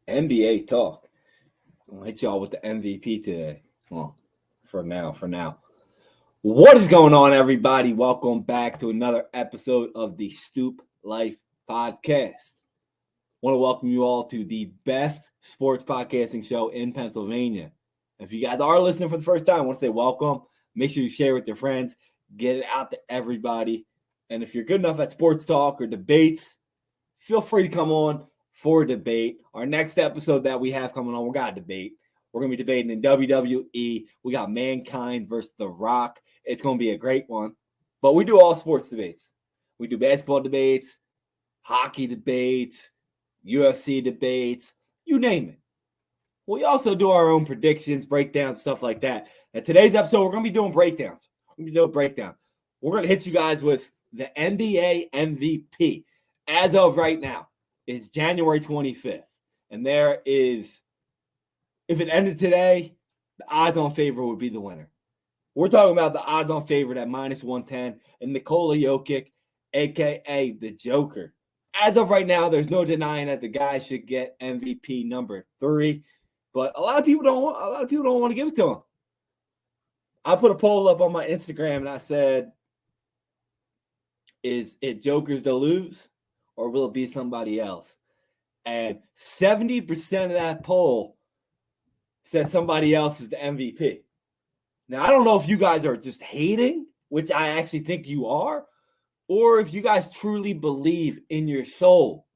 NBA talk. I'm gonna hit y'all with the MVP today. Well, for now. What is going on, everybody? Welcome back to another episode of the Stoop Life Podcast. I want to welcome you all to the best sports podcasting show in Pennsylvania. If you guys are listening for the first time, I want to say welcome. Make sure you share with your friends, get it out to everybody. And if you're good enough at sports talk or debates, feel free to come on for a debate. Our next episode that we have coming on, we got a debate. We're going to be debating in WWE. We got Mankind versus The Rock. It's going to be a great one. But we do all sports debates. We do basketball debates, hockey debates, UFC debates, you name it. We also do our own predictions, breakdowns, stuff like that. And today's episode, we're going to be doing breakdowns. We're going to do a breakdown. We're going to hit you guys with the NBA MVP. As of right now, it's January 25th. And there is, if it ended today, the odds-on favorite would be the winner. We're talking about the odds-on favorite at minus 110 and Nikola Jokic, a.k.a. the Joker. As of right now, there's no denying that the guy should get MVP number 3. But a lot of people don't want to give it to him. I put a poll up on my Instagram and I said, is it Joker's to lose or will it be somebody else? And 70% of that poll said somebody else is the MVP. Now, I don't know if you guys are just hating, which I actually think you are, or if you guys truly believe in your soul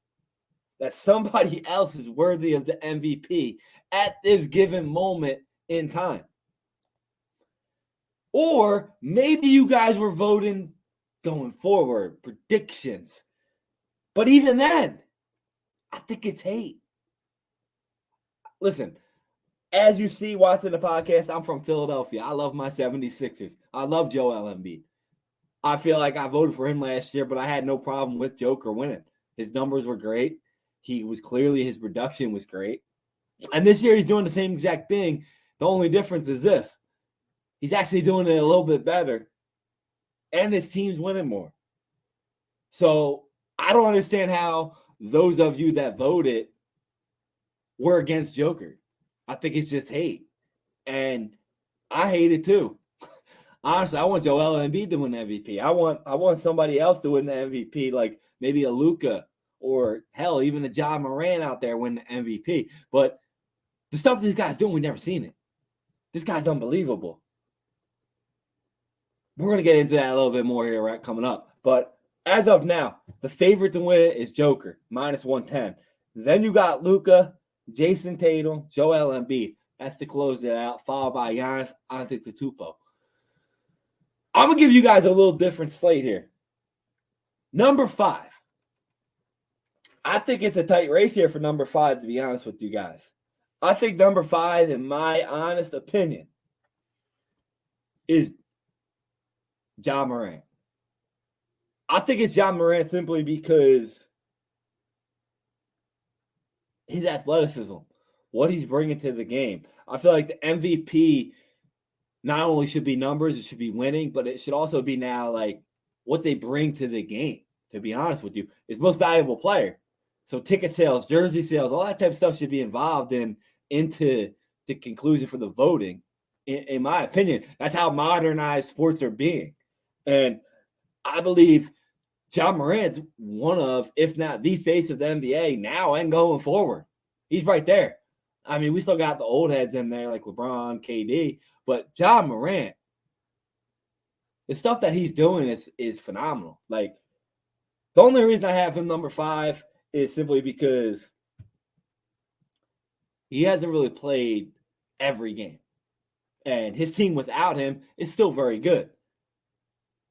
that somebody else is worthy of the MVP at this given moment in time. Or maybe you guys were voting going forward, predictions. But even then, I think it's hate. Listen, as you see watching the podcast, I'm from Philadelphia. I love my 76ers. I love Joel Embiid. I feel like I voted for him last year, but I had no problem with Joker winning. His numbers were great. His production was great. And this year he's doing the same exact thing. The only difference is this. He's actually doing it a little bit better. And his team's winning more. So I don't understand how those of you that voted were against Joker. I think it's just hate. And I hate it too. Honestly, I want Joel Embiid to win the MVP. I want somebody else to win the MVP, like maybe a Luka or hell, even a Ja Morant out there win the MVP. But the stuff this guy's doing, we've never seen it. This guy's unbelievable. We're going to get into that a little bit more here, right, coming up. But as of now, the favorite to win it is Joker, minus 110. Then you got Luka, Jason Tatum, Joel Embiid. That's to close it out, followed by Giannis Antetokounmpo. I'm going to give you guys a little different slate here. Number 5. I think it's a tight race here for number 5, to be honest with you guys. I think number 5, in my honest opinion, is Ja Morant. I think it's Ja Morant simply because his athleticism, what he's bringing to the game. I feel like the MVP not only should be numbers, it should be winning, but it should also be now like what they bring to the game, to be honest with you. Is most valuable player. So ticket sales, jersey sales, all that type of stuff should be involved into the conclusion for the voting. In my opinion, that's how modernized sports are being. And I believe Ja Morant's one of, if not the face of the NBA now and going forward. He's right there. I mean, we still got the old heads in there like LeBron, KD, but Ja Morant, the stuff that he's doing is phenomenal. Like, the only reason I have him number 5 is simply because he hasn't really played every game. And his team without him is still very good.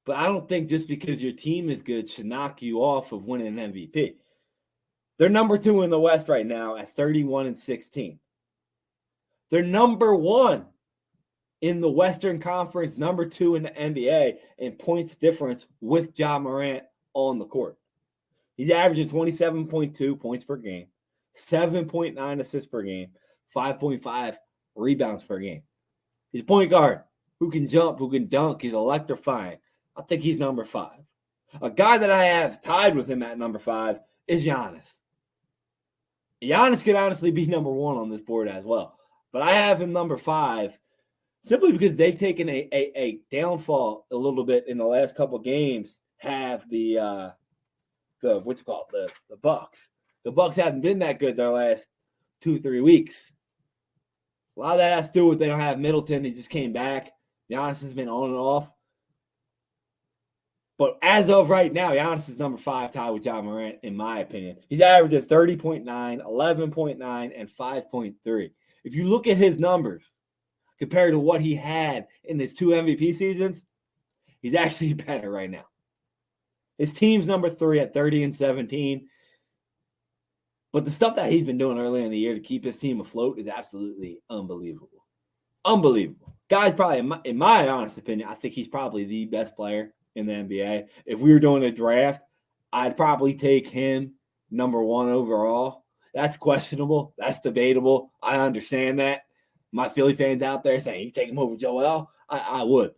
But I don't think just because your team is good should knock you off of winning an MVP. They're number 2 in the West right now at 31-16. They're number 1 in the Western Conference, number 2 in the NBA in points difference with Ja Morant on the court. He's averaging 27.2 points per game, 7.9 assists per game, 5.5 rebounds per game. He's a point guard who can jump, who can dunk. He's electrifying. I think he's number 5. A guy that I have tied with him at number 5 is Giannis. Giannis could honestly be number 1 on this board as well. But I have him number 5 simply because they've taken a downfall a little bit in the last couple games. Have the what's it called? The Bucks. The Bucks haven't been that good their last 2-3 weeks. A lot of that has to do with they don't have Middleton. He just came back. Giannis has been on and off. But as of right now, Giannis is number 5, tied with Ja Morant, in my opinion. He's averaging 30.9, 11.9, and 5.3. If you look at his numbers compared to what he had in his 2 MVP seasons, he's actually better right now. His team's number 3 at 30 and 17. But the stuff that he's been doing earlier in the year to keep his team afloat is absolutely unbelievable. Unbelievable. Guy's probably, in my honest opinion, I think he's probably the best player in the NBA. If we were doing a draft, I'd probably take him number 1 overall. That's questionable. That's debatable. I understand that. My Philly fans out there saying, you take him over Joel? I would.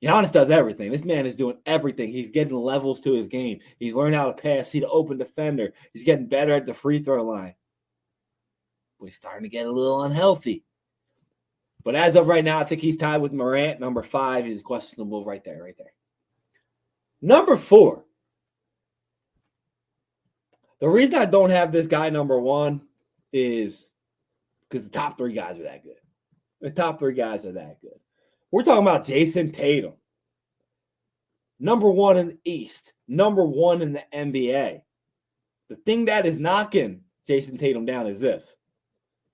Giannis does everything. This man is doing everything. He's getting levels to his game. He's learned how to pass, see the open defender. He's getting better at the free throw line. But he's starting to get a little unhealthy. But as of right now, I think he's tied with Morant. Number 5 is questionable right there. Number 4. The reason I don't have this guy number 1 is because the top 3 guys are that good. The top 3 guys are that good. We're talking about Jason Tatum. Number 1 in the East. Number 1 in the NBA. The thing that is knocking Jason Tatum down is this.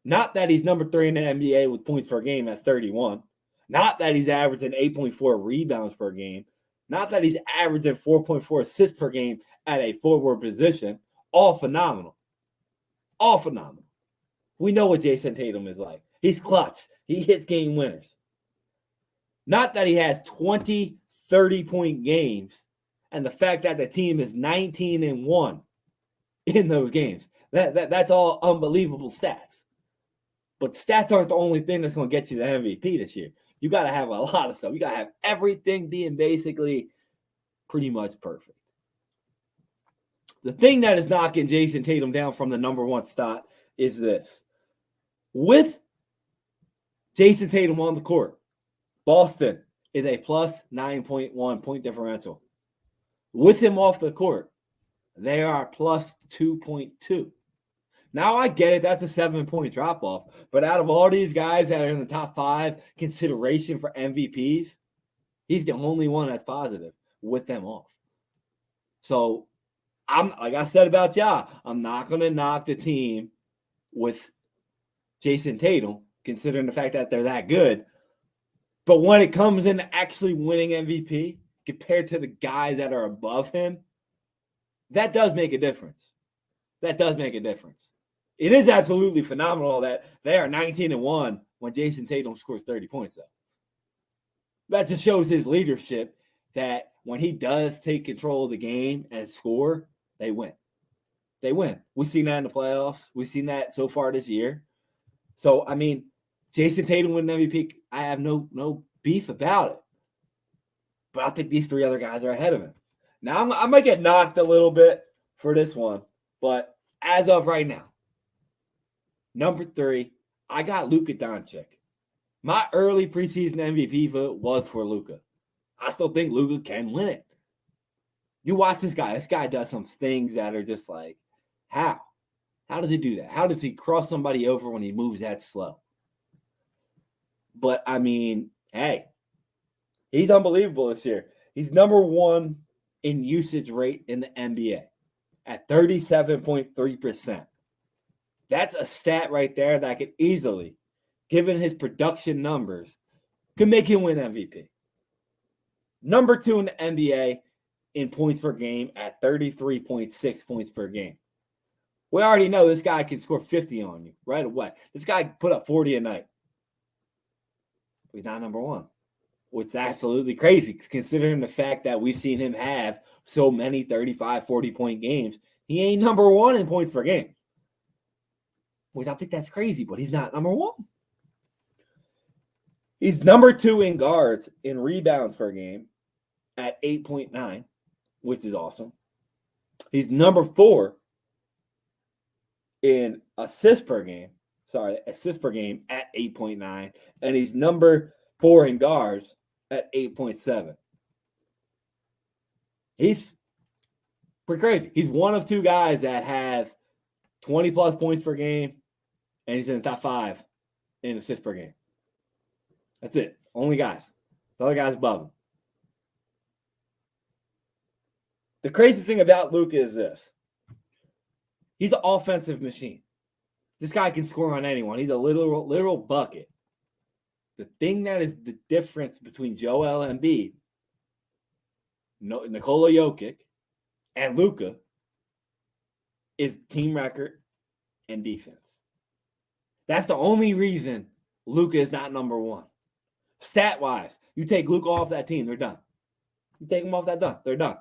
Not that he's number 3 in the NBA with points per game at 31. Not that he's averaging 8.4 rebounds per game. Not that he's averaging 4.4 assists per game at a forward position. All phenomenal. All phenomenal. We know what Jason Tatum is like. He's clutch. He hits game winners. Not that he has 20, 30-point games and the fact that the team is 19-1 in those games. That's all unbelievable stats. But stats aren't the only thing that's going to get you the MVP this year. You got to have a lot of stuff. You got to have everything being basically pretty much perfect. The thing that is knocking Jason Tatum down from the number 1 spot is this. With Jason Tatum on the court, Boston is a plus 9.1 point differential. With him off the court, they are plus 2.2. Now, I get it. That's a 7-point drop-off. But out of all these guys that are in the top 5 consideration for MVPs, he's the only one that's positive with them off. So, I'm like I said about Ja, I'm not going to knock the team with Jason Tatum, considering the fact that they're that good. But when it comes into actually winning MVP compared to the guys that are above him, that does make a difference. That does make a difference. It is absolutely phenomenal that they are 19-1 when Jason Tatum scores 30 points, though. That just shows his leadership that when he does take control of the game and score, they win. They win. We've seen that in the playoffs. We've seen that so far this year. So, I mean, Jason Tatum winning MVP, I have no beef about it. But I think these 3 other guys are ahead of him. Now, I might get knocked a little bit for this one. But as of right now, number 3, I got Luka Doncic. My early preseason MVP vote was for Luka. I still think Luka can win it. You watch this guy. This guy does some things that are just like, how? How does he do that? How does he cross somebody over when he moves that slow? But, I mean, hey, he's unbelievable this year. He's number 1 in usage rate in the NBA at 37.3%. That's a stat right there that could easily, given his production numbers, could make him win MVP. Number 2 in the NBA in points per game at 33.6 points per game. We already know this guy can score 50 on you right away. This guy put up 40 a night. He's not number 1, which is absolutely crazy considering the fact that we've seen him have so many 35, 40-point games. He ain't number 1 in points per game, which I think that's crazy, but he's not number 1. He's number 2 in guards in rebounds per game at 8.9, which is awesome. He's number 4 in assists per game at 8.9, and he's number 4 in guards at 8.7. He's pretty crazy. He's one of 2 guys that have 20 plus points per game, and he's in the top 5 in assists per game. That's it. Only guys. The other guys above him. The crazy thing about Luka is this. He's an offensive machine. This guy can score on anyone. He's a literal bucket. The thing that is the difference between Joel Embiid, Nikola Jokic, and Luka is team record and defense. That's the only reason Luka is not number 1. Stat-wise, you take Luka off that team, they're done. You take him off that done, they're done.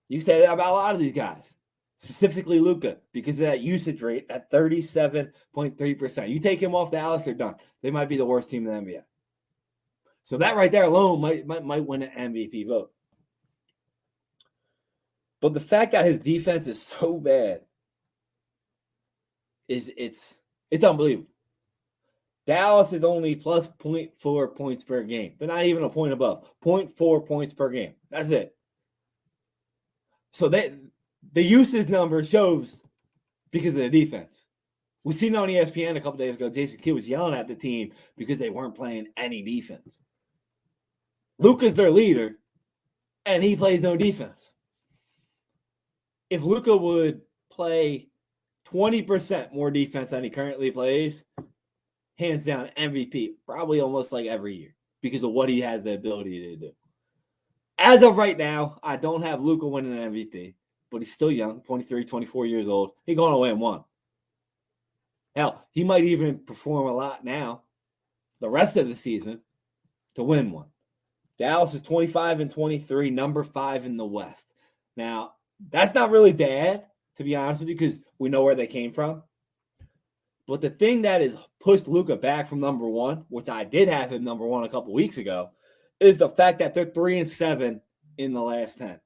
You say that about a lot of these guys, specifically Luka, because of that usage rate at 37.3%. You take him off Dallas, they're done. They might be the worst team in the NBA. So that right there alone might win an MVP vote. But the fact that his defense is so bad it's unbelievable. Dallas is only plus 0.4 points per game. They're not even a point above. 0.4 points per game. That's it. So the usage number shows because of the defense. We seen on ESPN a couple days ago, Jason Kidd was yelling at the team because they weren't playing any defense. Luka's their leader, and he plays no defense. If Luka would play 20% more defense than he currently plays, hands down MVP, probably almost like every year because of what he has the ability to do. As of right now, I don't have Luka winning an MVP, but he's still young, 23, 24 years old. He's going to win one. Hell, he might even perform a lot now, the rest of the season, to win one. Dallas is 25-23, number 5 in the West. Now, that's not really bad, to be honest with you, because we know where they came from. But the thing that has pushed Luka back from number 1, which I did have him number 1 a couple weeks ago, is the fact that they're 3-7 in the last 10.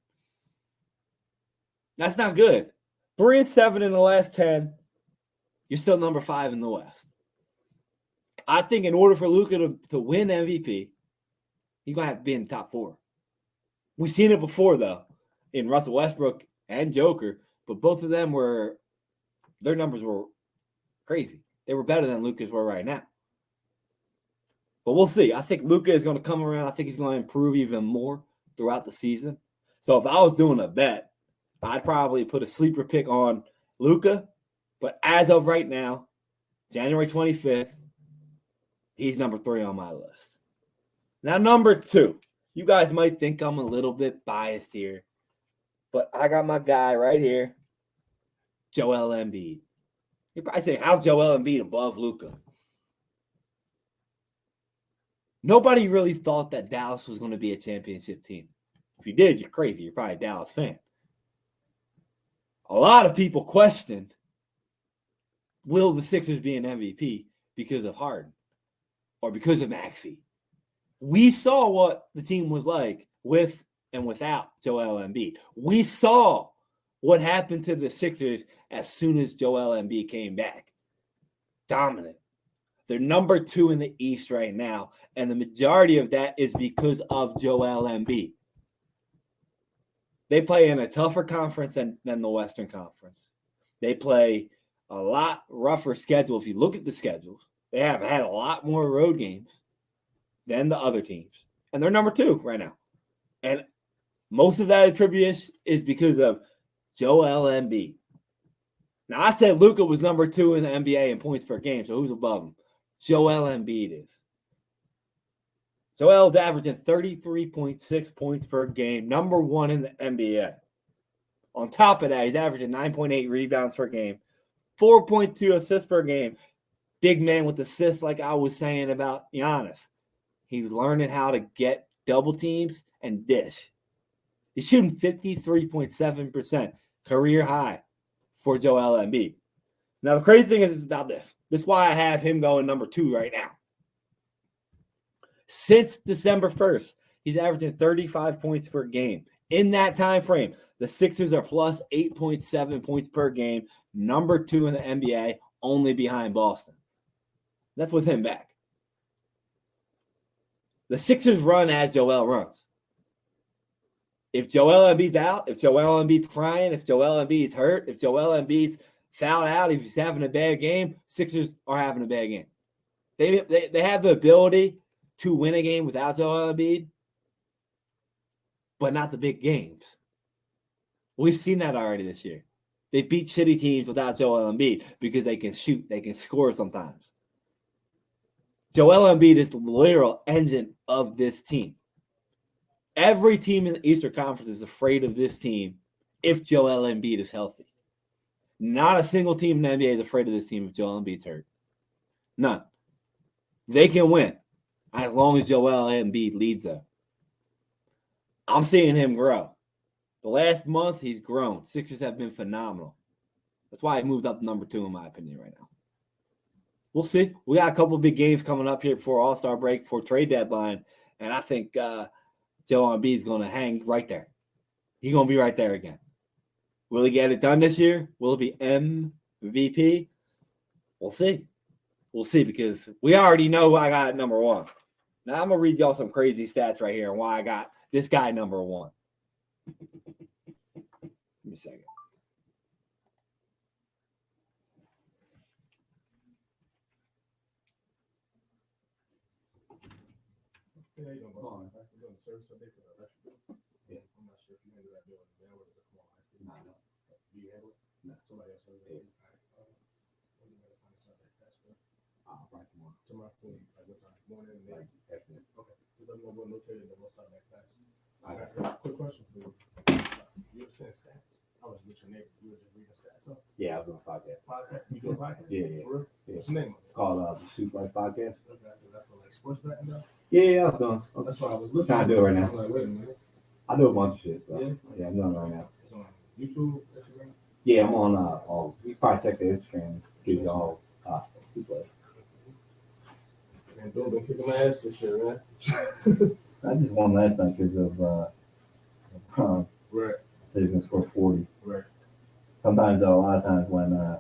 That's not good. 3-7 in the last 10, you're still number 5 in the West. I think in order for Luka to win MVP, he's going to have to be in the top 4. We've seen it before, though, in Russell Westbrook and Joker, but both of them their numbers were crazy. They were better than Luka's were right now. But we'll see. I think Luka is going to come around. I think he's going to improve even more throughout the season. So if I was doing a bet, I'd probably put a sleeper pick on Luka. But as of right now, January 25th, he's number 3 on my list. Now, number 2. You guys might think I'm a little bit biased here, but I got my guy right here, Joel Embiid. You're probably saying, how's Joel Embiid above Luka? Nobody really thought that Dallas was going to be a championship team. If you did, you're crazy. You're probably a Dallas fan. A lot of people questioned, will the Sixers be an MVP because of Harden or because of Maxey? We saw what the team was like with and without Joel Embiid. We saw what happened to the Sixers as soon as Joel Embiid came back. Dominant. They're number 2 in the East right now, and the majority of that is because of Joel Embiid. They play in a tougher conference than the Western Conference. They play a lot rougher schedule. If you look at the schedules, they have had a lot more road games than the other teams, and they're number 2 right now. And most of that attribution is because of Joel Embiid. Now, I said Luka was number 2 in the NBA in points per game, so who's above him? Joel Embiid is. Joel's averaging 33.6 points per game, number 1 in the NBA. On top of that, he's averaging 9.8 rebounds per game, 4.2 assists per game. Big man with assists, like I was saying about Giannis. He's learning how to get double teams and dish. He's shooting 53.7%, career high for Joel Embiid. Now, the crazy thing is about this. This is why I have him going number 2 right now. Since December 1st, he's averaging 35 points per game, In that time frame, the Sixers are plus 8.7 points per game, number 2 in the NBA, only behind Boston. That's with him back. The Sixers run as Joel runs. If Joel Embiid's out, if Joel Embiid's crying, if Joel Embiid's hurt, if Joel Embiid's fouled out, if he's having a bad game, Sixers are having a bad game. They have the ability to win a game without Joel Embiid, but not the big games. We've seen that already this year. They beat shitty teams without Joel Embiid because they can shoot, they can score sometimes. Joel Embiid is the literal engine of this team. Every team in the Eastern Conference is afraid of this team if Joel Embiid is healthy. Not a single team in the NBA is afraid of this team if Joel Embiid's hurt. None. They can win as long as Joel Embiid leads them. I'm seeing him grow. The last month, he's grown. Sixers have been phenomenal. That's why he moved up to number 2, in my opinion, right now. We'll see. We got a couple of big games coming up here before All-Star break, before trade deadline, and I think Joel Embiid is going to hang right there. He's going to be right there again. Will he get it done this year? Will it be MVP? We'll see. We'll see, because we already know who I got at number 1. Now, I'm going to read y'all some crazy stats right here and why I got this guy number 1. Give me a second. Yeah, you don't go on. You're doing the service update for the electric bill? Yeah. I'm not sure if you handle that bill in the mail or does it come on? No, no. Do you handle it? No. Somebody else handles it? Yeah. When do you know time to start that cash bill? Right tomorrow. Tomorrow, like what time? Morning and night? Afternoon. Okay. Just let me know what notated and we'll start that class. All right. Quick question for you. You ever seen stats? I was with your neighbor. You were just reading stats up? Yeah, I was on a podcast. Podcast? You do a podcast? Yeah. For real? Yeah. What's the name of it? It's called the Super Life Podcast. Okay. Is that for like sports betting though? Yeah, I was doing. That's why I was listening. Trying to do it right now. I'm like, wait a minute. I do a bunch of shit. So. Yeah? I'm doing it right now. It's on YouTube, Instagram? Yeah, I'm on. You probably check the Instagram. Give you all Super Life. And Bill been kicking my ass this year, man. I just won last night because of Right. said he's gonna score 40. Right. Sometimes though, a lot of times when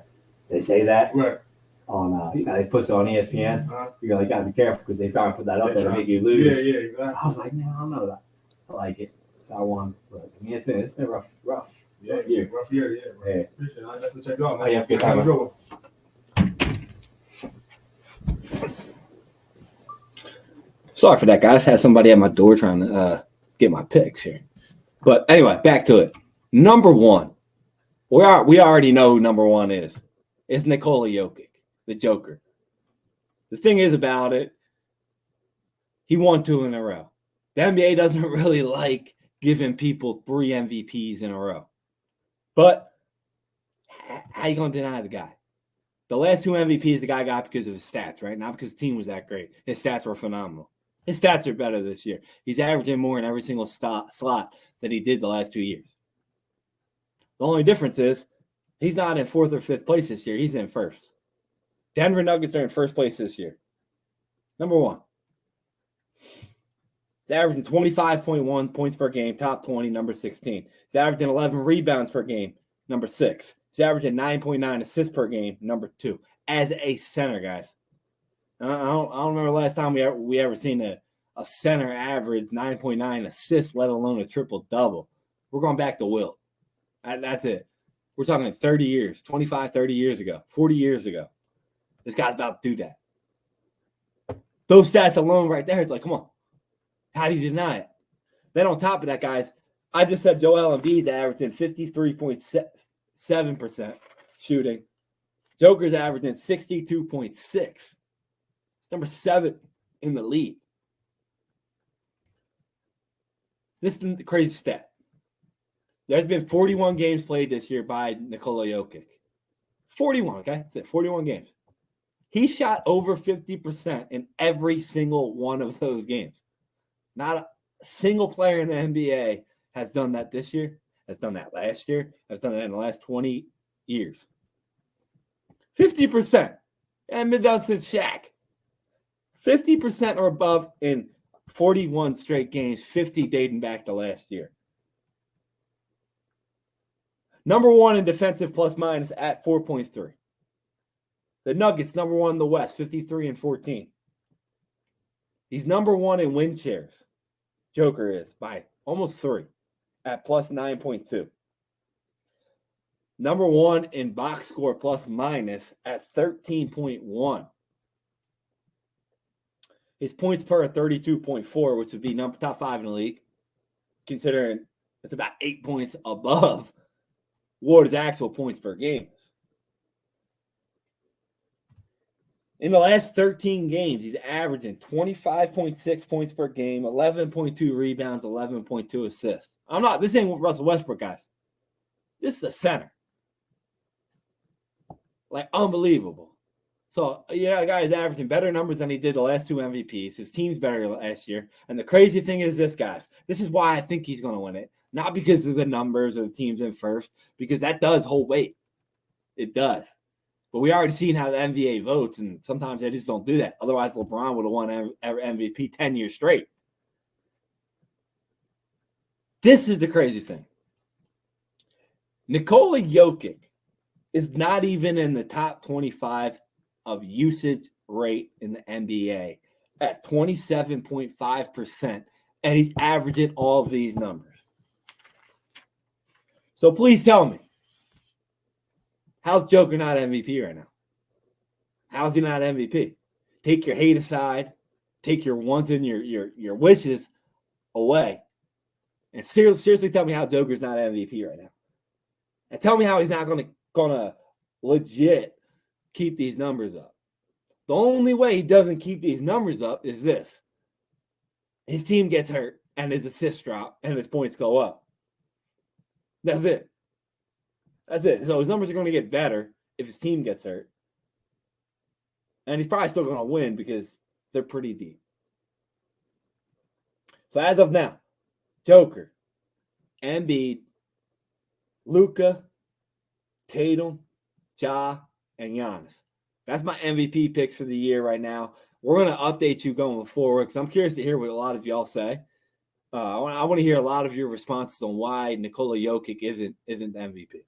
they say that Right. on they put it on ESPN, you gotta be careful because they try and put that up there to make you Yeah, lose. yeah, exactly. I was like, man, I don't know that. I like it. So I won. But I mean, it's been rough. Yeah, Rough year. rough year, yeah. Right. Yeah. Appreciate it. I'll definitely check you out, man. Oh, yeah, good time, Have a man. good one. Sorry for that, guys. Had somebody at my door trying to get my picks here. But anyway, back to it. Number 1. We already know who number 1 is. It's Nikola Jokic, the Joker. The thing is about it, he won 2 in a row. The NBA doesn't really like giving people 3 MVPs in a row. But how you going to deny the guy? The last 2 MVPs the guy got because of his stats, right? Not because the team was that great. His stats were phenomenal. His stats are better this year. He's averaging more in every single slot than he did the last 2 years. The only difference is he's not in 4th or 5th place this year. He's in 1st. Denver Nuggets are in 1st place this year. Number 1. He's averaging 25.1 points per game, top 20, number 16. He's averaging 11 rebounds per game, number 6. He's averaging 9.9 assists per game, number 2. As a center, guys. I don't remember the last time we ever seen a center average 9.9 assists, let alone a triple-double. We're going back to Wilt. That's it. We're talking 30 years, 25, 30 years ago, 40 years ago. This guy's about to do that. Those stats alone right there, it's like, come on. How do you deny it? Then on top of that, guys, I just said Joel Embiid's averaging 53.7% shooting. Joker's averaging 62.6%. It's number 7 in the league. This is the crazy stat. There's been 41 games played this year by Nikola Jokic. 41, okay? That's it, 41 games. He shot over 50% in every single one of those games. Not a single player in the NBA has done that this year, has done that last year, has done that in the last 20 years. 50%. And been done since Shaq. 50% or above in 41 straight games, 50 dating back to last year. Number one in defensive plus minus at 4.3. The Nuggets, number one in the West, 53-14. He's number one in win shares. Joker is by almost 3 at plus 9.2. Number one in box score plus minus at 13.1. His points per 32.4, which would be top 5 in the league, considering it's about 8 points above what his actual points per game is. In the last 13 games, he's averaging 25.6 points per game, 11.2 rebounds, 11.2 assists. This ain't Russell Westbrook, guys. This is a center. Like, unbelievable. So, a guy is averaging better numbers than he did the last 2 MVPs. His team's better last year. And the crazy thing is this, guys. This is why I think he's going to win it. Not because of the numbers or the teams in first, because that does hold weight. It does. But we already seen how the NBA votes, and sometimes they just don't do that. Otherwise, LeBron would have won MVP 10 years straight. This is the crazy thing. Nikola Jokic is not even in the top 25 of usage rate in the NBA at 27.5%, and he's averaging all of these numbers. So please tell me, how's Joker not MVP right now? How's he not MVP? Take your hate aside, take your wants and your wishes away, and seriously tell me how Joker's not MVP right now. And tell me how he's not gonna legit keep these numbers up. The only way he doesn't keep these numbers up is this. His team gets hurt and his assists drop and his points go up. That's it. That's it. So his numbers are going to get better if his team gets hurt. And he's probably still going to win because they're pretty deep. So as of now, Joker, Embiid, Luka, Tatum, Ja, and Giannis. That's my MVP picks for the year right now. We're going to update you going forward because I'm curious to hear what a lot of y'all say. I want to hear a lot of your responses on why Nikola Jokic isn't the MVP.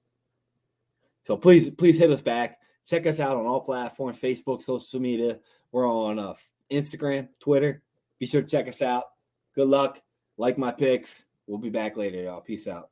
So please hit us back. Check us out on all platforms, Facebook, social media. We're on Instagram, Twitter. Be sure to check us out. Good luck. Like my picks. We'll be back later, y'all. Peace out.